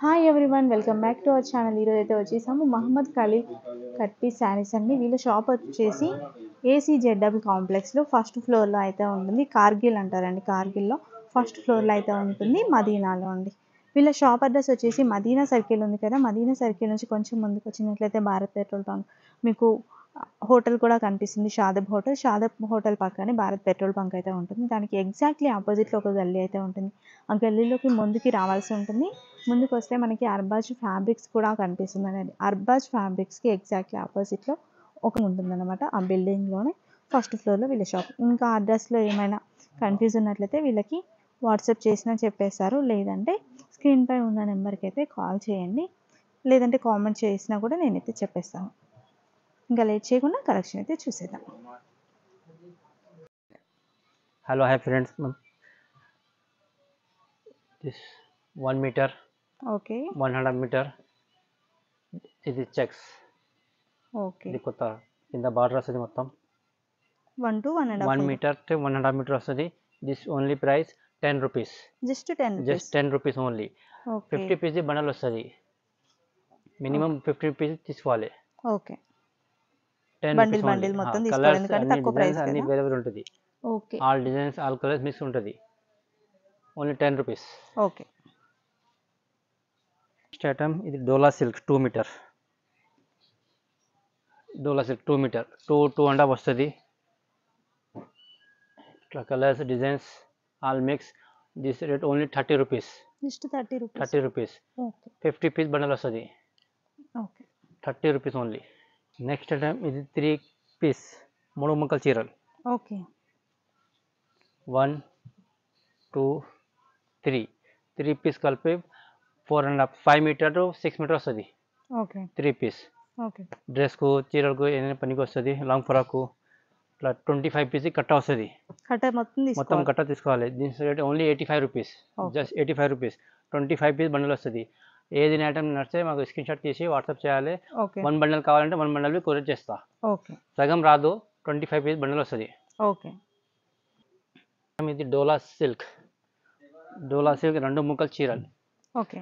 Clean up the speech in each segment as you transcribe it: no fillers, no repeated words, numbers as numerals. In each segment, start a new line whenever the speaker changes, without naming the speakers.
Hi everyone, welcome back to our channel. ఈరోజు అయితే వచ్చేసాము మహమ్మద్ ఖలీల్ కట్ పీస్ శారీస్ అండి. వీళ్ళ షాప్ వచ్చేసి ACZW కాంప్లెక్స్లో ఫస్ట్ ఫ్లోర్లో అయితే ఉంటుంది. కార్గిల్ అంటారండి. కార్గిల్లో ఫస్ట్ ఫ్లోర్లో అయితే ఉంటుంది, మదీనాలో అండి. వీళ్ళ షాప్ అడ్రస్ వచ్చేసి మదీనా సర్కిల్ ఉంది కదా, మదీనా సర్కిల్ నుంచి కొంచెం ముందుకు వచ్చినట్లయితే భారత్ పెట్రోల్ బంక్ మీకు హోటల్ కూడా కనిపిస్తుంది. షాదబ్ హోటల్ పక్కనే భారత్ పెట్రోల్ బంక్ అయితే ఉంటుంది. దానికి ఎగ్జాక్ట్లీ ఆపోజిట్లో ఒక గల్లీ అయితే ఉంటుంది. ఆ గల్లీలోకి ముందుకి రావాల్సి ఉంటుంది. ముందుకు వస్తే మనకి అర్బాజ్ ఫ్యాబ్రిక్స్ కూడా కనిపిస్తుంది అనేది. అర్బాజ్ ఫ్యాబ్రిక్స్కి ఎగ్జాక్ట్లీ ఆపోజిట్లో ఒక ఉంటుందన్నమాట. ఆ బిల్డింగ్లోనే ఫస్ట్ ఫ్లోర్లో వీళ్ళ షాప్. ఇంకా అడ్రస్లో ఏమైనా కన్ఫ్యూజ్ ఉన్నట్లయితే వీళ్ళకి వాట్సాప్ చేసినా చెప్పేస్తారు, లేదంటే స్క్రీన్పై ఉన్న నెంబర్కి అయితే కాల్ చేయండి, లేదంటే కామెంట్ చేసినా కూడా నేనైతే చెప్పేస్తాను. ఇంకా లేట్ చేయకుండా కలెక్షన్ అయితే చూసేద్దాం.
Hello, hi friends. This 1 meter,
okay
100 meter. ఇది చెక్స్.
ఓకే
ఇది కొత్త కింద బార్డర్ వస్తుంది మొత్తం.
1 to 1.5
1 meter to 1.5 meter వస్తుంది. This only price 10 rupees.
Just 10
just 10 rupees only.
Okay
50 piece bundle వస్తుంది. మినిమం 50 పీస్ తీసుకోవాలి.
ఓకే
10
బండిల్
rupees
బండిల్ మొత్తం
ఓన్లీ.
తీసుకోవాలి,
కలర్స్
ఎందుకంటే
అన్ని
తక్కువ
డిజైన్స్
ప్రైస్
అన్ని
కదా.
అవైలబుల్ ఉంటుంది.
Okay
all designs all colours mix ఉంటుంది. Only 10 rupees.
Okay
next item ఇది డోలా సిల్క్ 2 మీటర్. డోలా సిల్క్ 2 మీటర్ 2.5 వస్తుంది. ఇట్లా colours designs all mix. This rate only 30 rupees.
Just 30 rupees.
30 rupees.
Okay
50 piece bundle వస్తుంది.
Okay
30 rupees only. Next item ఇది 3 piece 3 ముక్కల చీరలు.
ఓకే
1 2 3 పీస్ కలిపి 4.5 5 మీటర్ టు 6 మీటర్ వస్తుంది.
ఓకే
3 పీస్
ఓకే
డ్రెస్కు చీరలకు ఏదైనా పనికి వస్తుంది. లాంగ్ ఫ్రాకు ఇట్లా 25 పీస్ కట్ట వస్తుంది.
కట్ట మొత్తం
మొత్తం
తీసుకోవాలి.
కట్ట తీసుకోవాలి. దీని rate only 85 rupees.
Okay.
Just 85 rupees. 25 piece bundle వస్తుంది. ఏది ఐటమ్ నడిస్తే మాకు స్క్రీన్ షాట్ తీసి వాట్సాప్ చేయాలి.
ఓకే
1 బండల్ కావాలంటే 1 బండల్ కొరియర్ చేస్తా.
ఓకే
సగం రాదు. 25 పీస్ బండల్ వస్తుంది.
ఓకే
ఇది డోలా సిల్క్. డోలా సిల్క్ 2 ముక్కల చీరలు.
Okay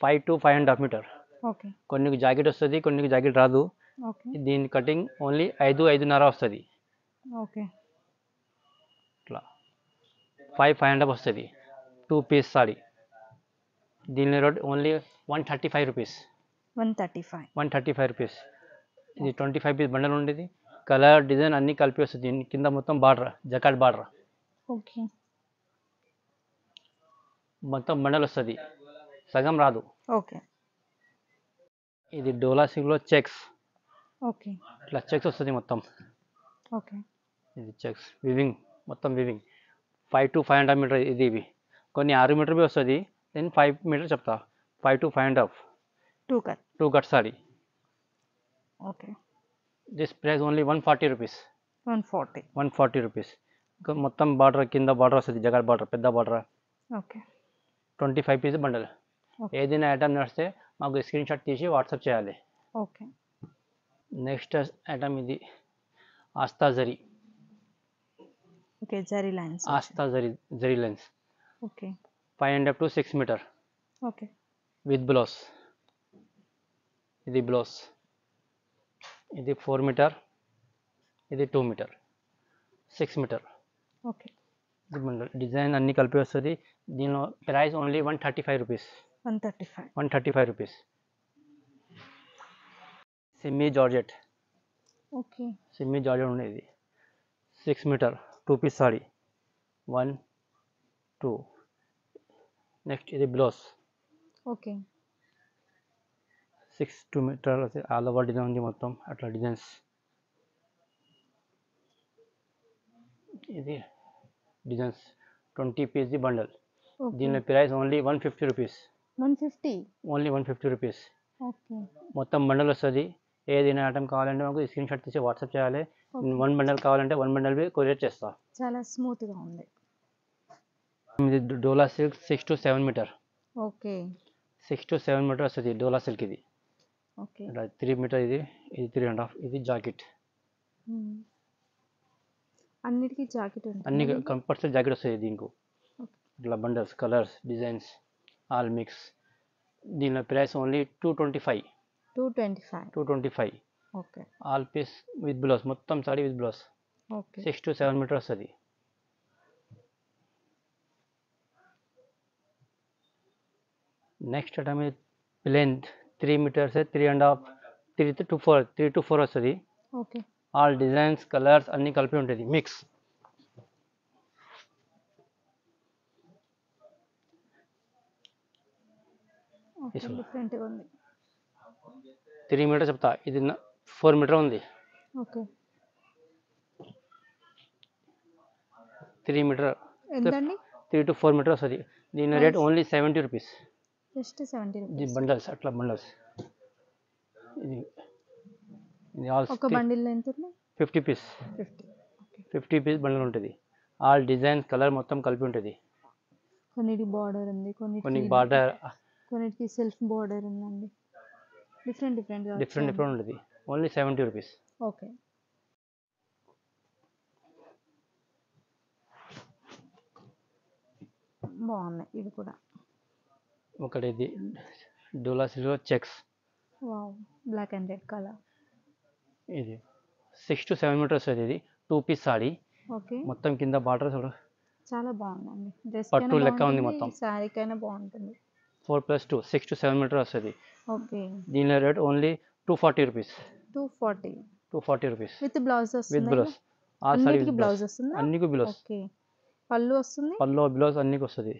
5 to 5.5 metre.
ఓకే
కొన్ని జాకెట్ వస్తుంది, కొన్ని జాకెట్ రాదు.
ఓకే
దీని కటింగ్ ఓన్లీ 5.5 వస్తుంది.
ఓకే
ఇట్లా 5.5 వస్తుంది. 2 పీస్ సారీ. దీని రేట్ ఓన్లీ 135 rupees.
135.
135 rupees. ఇది 25 పీస్ బండల్ ఉండేది. కలర్ డిజైన్ అన్నీ కలిపి వస్తుంది. దీని కింద మొత్తం బార్డర్ జకాట్ బార్డర్
ఓకే
మొత్తం బండల్ వస్తుంది. సగం రాదు.
ఓకే
ఇది డోలా సిల్క్లో చెక్స్.
ఓకే
ఇట్లా చెక్స్ వస్తుంది మొత్తం.
ఓకే
ఇది చెక్స్ వివింగ్ మొత్తం వివింగ్ 5 to 5.5 మీటర్. ఇది ఇవి కొన్ని 6 మీటర్ బి వస్తుంది. నేను 5 మీటర్ చెప్తా. 5 to 5.5. 2 cut sorry.
Okay
this price only 140 rupees.
140.
140 rupees. ఇంకా మొత్తం బార్డర్ కింద బార్డర్ వస్తుంది. జగాట్ బార్డర్ పెద్ద border.
Okay
25 piece bundle.
Okay.
ఏదైనా ఐటమ్ నడిస్తే మాకు స్క్రీన్ షాట్ తీసి వాట్సాప్ చేయాలి.
ఓకే
నెక్స్ట్ ఐటమ్ ఇది ఆస్తా జరీ.
Okay zari lines.
ఆస్తా zari lines
okay
5.5 to 6 meter
okay
with blouse. ఇది బ్లౌజ్. ఇది 4 మీటర్. ఇది 2 మీటర్ 6 మీటర్.
ఓకే
ఇది బండల్ డిజైన్ అన్నీ కలిపి వస్తుంది. దీనిలో ప్రైస్ ఓన్లీ 135 rupees.
135.
135 rupees. సిమ్మీ జార్జెట్.
ఓకే
సిమ్మీ జార్జెట్ ఉండేది 6 మీటర్ 2 పీస్ సారీ. 1 2. నెక్స్ట్ ఇది blouse.
Okay
6 2 metre all over design ఉంది మొత్తం. అట్లా డిజైన్స్. ఇది డిజైన్స్ 20 పీస్ బండల్. దీని price only 150 rupees.
150.
Only 150 rupees.
Okay
మొత్తం బండల్ వస్తుంది. ఏదైనా ఐటమ్ కావాలంటే మాకు స్క్రీన్ షాట్ తీసి వాట్సాప్ చేయాలి. 1 బండల్ కావాలంటే 1 బండల్ కొరియర్ చేస్తా.
చాలా స్మూత్గా ఉంది.
ఇది డోలా silk 6 to 7 meter.
Okay
6 to 7 meter వస్తుంది డోలా సిల్క్. ఇది
ఓకే
3 మీటర్. ఇది 3.5. ఇది జాకెట్.
అన్నిటికీ జాకెట్ ఉంటుంది.
అన్ని కంపల్సరీ జాకెట్ వస్తుంది దీనికి. ఇట్లా bundles colours designs all mix. దీనిలో price only 225.
225. Okay.
All piece with blouse, మొత్తం sari with blouse.
Okay.
6 to 7 meter వస్తుంది. Next item plain 3 meters 3.5 3 to 4 వస్తుంది.
ఓకే.
ఆల్ డిజైన్స్ కలర్స్ అన్నీ కలిపి ఉంటుంది, మిక్స్.
డిఫరెంట్గా ఉంది.
3 మీటర్ చెప్తా, ఇది 4 మీటర్ ఉంది.
ఓకే.
3 మీటర్
ఎంతండి?
3 to 4 మీటర్ వస్తుంది. దీని రేట్ ఓన్లీ 70 రూపీస్.
జస్ట్ 70
ఇది
రూపీస్.
బండల్స్, అట్లా బండల్స్. ఇది ఆల్
ఒక బండిల్ ఎంత ఉంది?
50 పీస్. 50 పీస్ బండల్ ఉంటుంది. ఆల్ డిజైన్స్ కలర్ మొత్తం కలిపి ఉంటుంది.
కొన్నిటి బార్డర్ ఉంది,
కొన్ని బార్డర్,
కొన్నిటికి సెల్ఫ్ బార్డర్ ఉందండి. డిఫరెంట్
ఉంటుంది. Only 70 rupees.
ఓకే. బాగున్నాయి ఇవి కూడా.
ఒకటి ఇది డోలా silver checks.
Wow, black and red colour.
ఇది 6 to 7 మీటర్ వస్తుంది. ఇది 2 పీస్ సారీ.
ఓకే.
మొత్తం కింద బార్డర్ చూడు,
చాలా బాగుందండి. డ్రెస్
పట్టు లెక్క ఉంది మొత్తం.
సారీకైనా బాగుంటుంది.
4+2 6 to 7 మీటర్ వస్తుంది.
ఓకే.
దీని rate only 240 rupees.
240
rupees
with blouse వస్తుంది.
With blouse. ఆ సారీ
అన్నిటికి బ్లౌజ్ వస్తుంది.
అన్నికి బ్లౌజ్.
ఓకే. పళ్ళు వస్తుంది.
పల్లో బ్లౌజ్ అన్నికి వస్తుంది.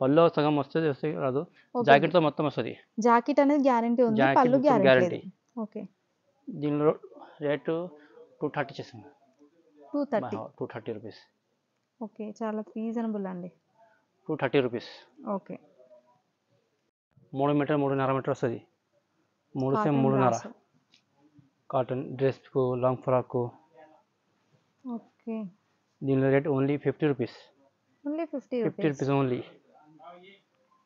పల్లో సగం వస్తుంది, రాదు. జాకెట్ తో మొత్తం వస్తుంది.
జాకెట్ అనేది గ్యారంటీ ఉంది, పళ్ళు గ్యారంటీ. ఓకే.
దీనిలో రేటు 230 చేసాము. 230 రూపీస్.
ఓకే, చాలా రీజనబుల్ అండి.
230 రూపీస్.
ఓకే.
3 మీటర్ 3.5 మీటర్ వస్తుంది. 3.5 కాటన్ డ్రెస్కు, లాంగ్ ఫ్రాక్.
ఓకే.
దీని rate only 50 rupees.
50
rupees only.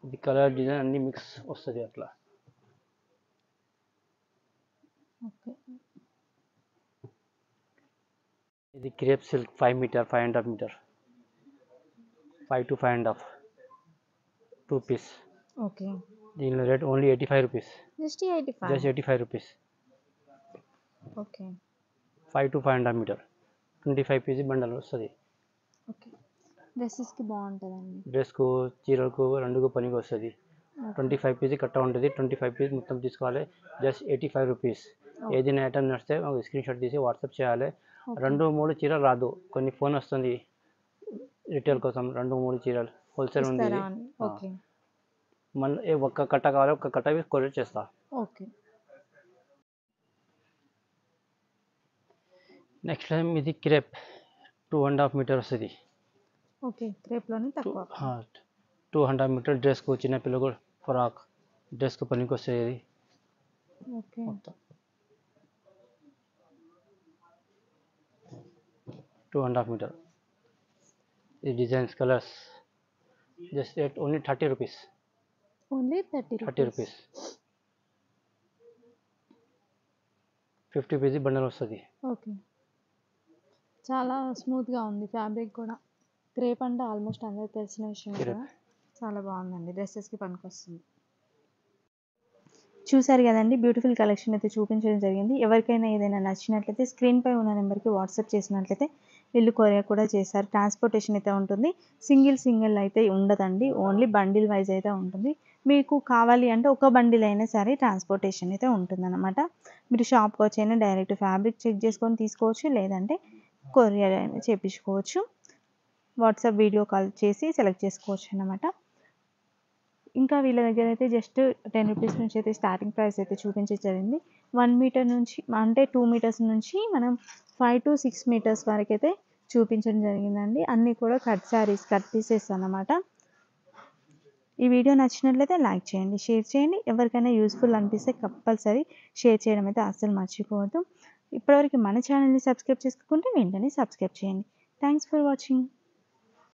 ఇది కలర్ డిజైన్ అన్ని మిక్స్ వస్తుంది అట్లా.
ఓకే.
ఇది crepe silk 5 meter 5.5 meter 5 to 5.5 2 piece.
Okay.
దీని rate only 85 rupees.
Just
85 rupees.
Okay.
5 to 5.5 meter 25 piece bundle వస్తుంది.
ఓకే. డ్రెస్సెస్కి బాగుంటుందండి.
డ్రెస్కు, చీరలకు రెండుకు పనికి వస్తుంది. 25 పీస్ కట్ట ఉంటుంది. 25 పీస్ మొత్తం తీసుకోవాలి. Just 85 rupees. ఏదైనా ఐటమ్ నచ్చితే మాకు స్క్రీన్ షాట్ తీసి వాట్సాప్ చేయాలి. 2-3 చీరలు రాదు, కొన్ని ఫోన్ వస్తుంది రిటైల్ కోసం. 2-3 చీరలు హోల్సేల్ ఉంది. మన ఒక్క కట్ట కావాలి, ఒక్క కట్ట కొరియర్ చేస్తా.
ఓకే.
నెక్స్ట్ టైం ఇది క్రేప్ 2.5 మీటర్ వస్తుంది.
ఓకే. క్రేప్లోనే తక్కువ.
2.5 మీటర్ డ్రెస్కు, చిన్నపిల్లలకు ఫ్రాక్ డ్రెస్కు పనికి వస్తుంది. ఇది
ఓకే.
2.5 మీటర్. ఈ designs colours just rate only 30 rupees.
Only 30
rupees. 50 piece bundle వస్తుంది.
ఓకే. చాలా స్మూత్గా ఉంది ఫ్యాబ్రిక్ కూడా. క్రేప్ అంటే ఆల్మోస్ట్ అందరికి తెలిసిన విషయం కదా. చాలా బాగుందండి, డ్రెస్సెస్కి పనికి వస్తుంది. చూసారు కదండి, బ్యూటిఫుల్ కలెక్షన్ అయితే చూపించడం జరిగింది. ఎవరికైనా ఏదైనా నచ్చినట్లయితే స్క్రీన్పై ఉన్న నెంబర్కి వాట్సాప్ చేసినట్లయితే వీళ్ళు కొరియర్ కూడా చేస్తారు. ట్రాన్స్పోర్టేషన్ అయితే ఉంటుంది. సింగిల్ అయితే ఉండదండి, ఓన్లీ బండిల్ వైజ్ అయితే ఉంటుంది. మీకు కావాలి అంటే ఒక బండిల్ అయినా సరే ట్రాన్స్పోర్టేషన్ అయితే ఉంటుందన్నమాట. మీరు షాప్కి వచ్చైనా డైరెక్ట్ ఫ్యాబ్రిక్ చెక్ చేసుకొని తీసుకోవచ్చు, లేదంటే కొరియర్ అయినా చేయించుకోవచ్చు. వాట్సాప్ వీడియో కాల్ చేసి సెలెక్ట్ చేసుకోవచ్చు అన్నమాట. ఇంకా వీళ్ళ దగ్గర అయితే జస్ట్ 10 రూపీస్ నుంచి అయితే స్టార్టింగ్ ప్రైస్ అయితే చూపించడం జరిగింది. 1 మీటర్ నుంచి అంటే 2 మీటర్స్ నుంచి మనం 5 to 6 మీటర్స్ వరకు అయితే చూపించడం జరిగిందండి. అన్నీ కూడా కట్ శారీస్, కట్ పీసెస్ అన్నమాట. ఈ వీడియో నచ్చినట్లయితే లైక్ చేయండి, షేర్ చేయండి. ఎవరికైనా యూస్ఫుల్ అనిపిస్తే కంపల్సరీ షేర్ చేయడం అయితే అస్సలు మర్చిపోవద్దు. ఇప్పటివరకు మన ఛానల్ని సబ్స్క్రైబ్ చేసుకుంటే వెంటనే సబ్స్క్రైబ్ చేయండి. Thanks for watching.